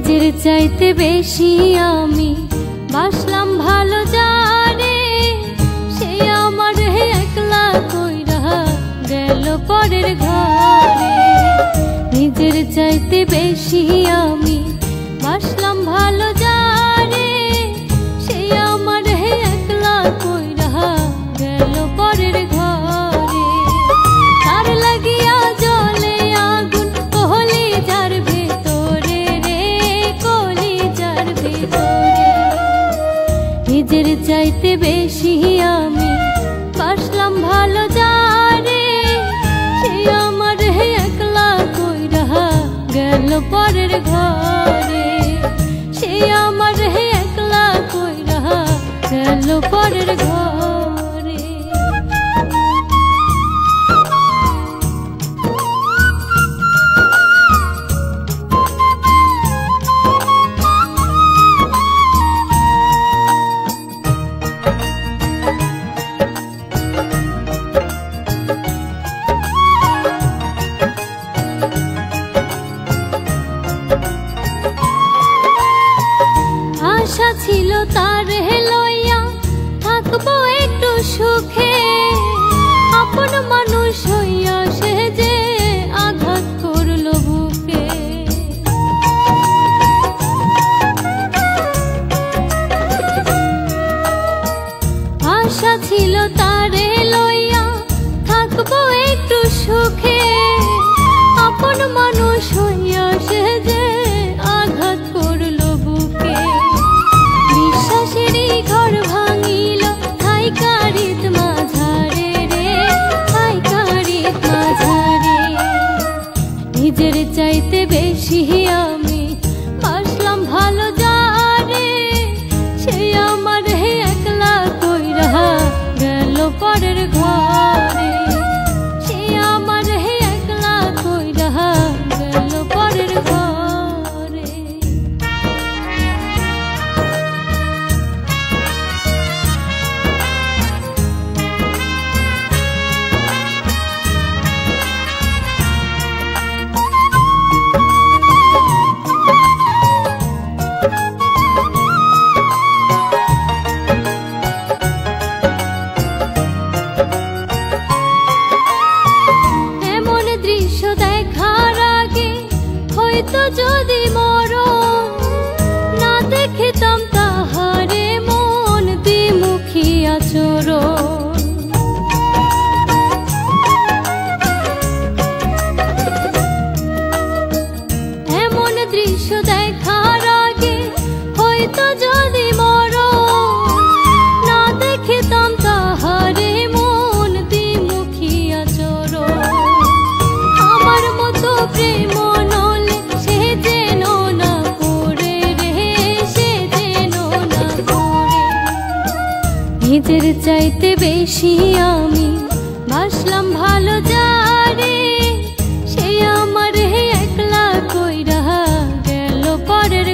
নিজের চাইতে বেশি আমি বাসলাম ভালো জানে, সে আমার একলা কইরা গেল পরের ঘরে। নিজের চাইতে বেশি আমি বাসলাম ভালো জানে, সে আমার একলা কইরা গেল পরের ঘরে। তার লাগিয়া জলে আগুন কলিজার ভেতরে রে, কলিজার ভেতরে। নিজের চাইতে বেশি আমি বাসলাম ভালো জানে, সে আমার একলা কইরা গেল পরের ঘরে। সে আমার একলা কইরা গেল পরের ঘরে। আশা ছিল তার লইয়া থাকবো একটু সুখে, আপন মানুষ হইয়া সে যে আঘাত করলো বুকে। আশা ছিল তার লইয়া থাকবো একটু সুখে, আপন মানুষ হইয়া সে যে আঘাত করলো বুকে। বিশ্বাসেরই ঘর ভাঙিল ঠাই কারিত মাঝারে রে, ঠাই কারিত মাঝারে। নিজের চাইতে বেশি আমি বাসলাম ভালো জানে, সে আমার একলা কইরা গেল পরের ঘরে। সে আমার একলা কইরা গেল পরের ঘরে। এমন দৃশ্য দেখার আগে হয়তো যদি মরণ না দেখিতাম তাহারে মন দ্বিমুখী আচরণ। এমন দৃশ্য দেখার আগে হয়তো যদি মরণ না দেখিতাম তাহারে মন দ্বিমুখী আচরণ। আমার মতো প্রেম নলে সে যেন না করে রে, সে যেন না করে। নিজের চাইতে বেশি আমি বাসলাম ভালো জানে, সে আমার একলা কইরা গেল পরের